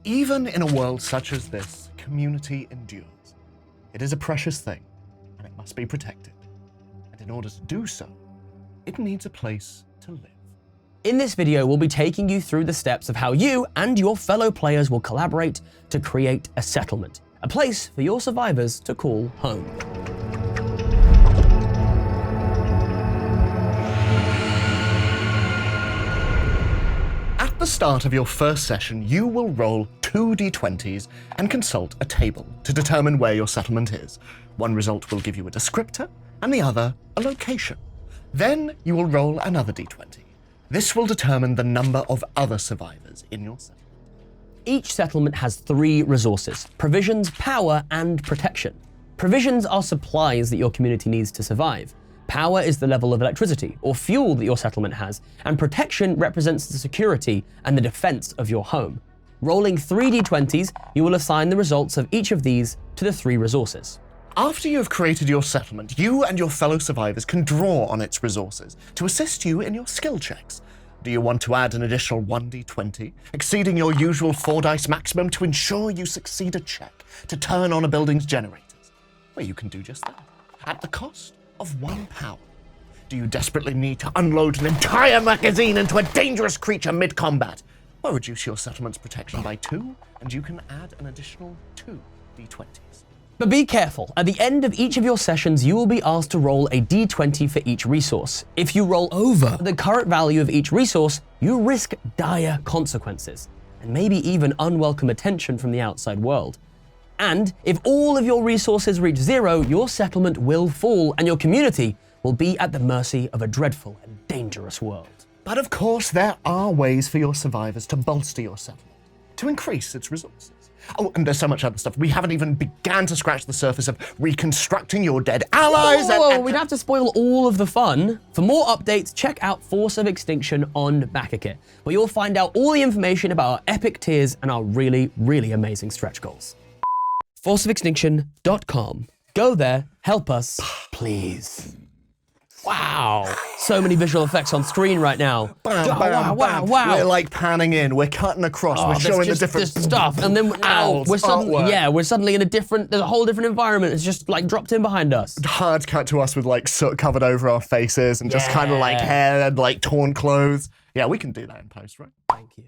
Even in a world such as this, community endures. It is a precious thing, and it must be protected. And in order to do so, it needs a place to live. In this video, we'll be taking you through the steps of how you and your fellow players will collaborate to create a settlement, a place for your survivors to call home. At the start of your first session, you will roll 2 d20s and consult a table to determine where your settlement is. One result will give you a descriptor, and the other a location. Then you will roll another d20. This will determine the number of other survivors in your settlement. Each settlement has 3 resources: provisions, power, and protection. Provisions are supplies that your community needs to survive. Power is the level of electricity or fuel that your settlement has, and protection represents the security and the defense of your home. Rolling 3 d20s, you will assign the results of each of these to the 3 resources. After you have created your settlement, you and your fellow survivors can draw on its resources to assist you in your skill checks. Do you want to add an additional 1d20, exceeding your usual 4 dice maximum to ensure you succeed a check to turn on a building's generators? Well, you can do just that, at the cost of 1 power. Do you desperately need to unload an entire magazine into a dangerous creature mid-combat? Well, reduce your settlement's protection by 2, and you can add an additional 2 d20s. But be careful, at the end of each of your sessions, you will be asked to roll a d20 for each resource. If you roll over the current value of each resource, you risk dire consequences, and maybe even unwelcome attention from the outside world. And if all of your resources reach 0, your settlement will fall, and your community will be at the mercy of a dreadful and dangerous world. But of course, there are ways for your survivors to bolster your settlement, to increase its resources. Oh, and there's so much other stuff. We haven't even began to scratch the surface of reconstructing your dead allies. Whoa, we'd have to spoil all of the fun. For more updates, check out Force of Extinction on BackerKit, where you'll find out all the information about our epic tiers and our really, really amazing stretch goals. ForceofExtinction.com. Go there, help us, please. Wow, so many visual effects on screen right now. Wow. We're like panning in, we're cutting across, we're showing the different stuff, and then we're suddenly in there's a whole different environment. It's just like dropped in behind us. Hard cut to us with like soot covered over our faces and just kind of like hair and like torn clothes. Yeah, we can do that in post, right? Thank you.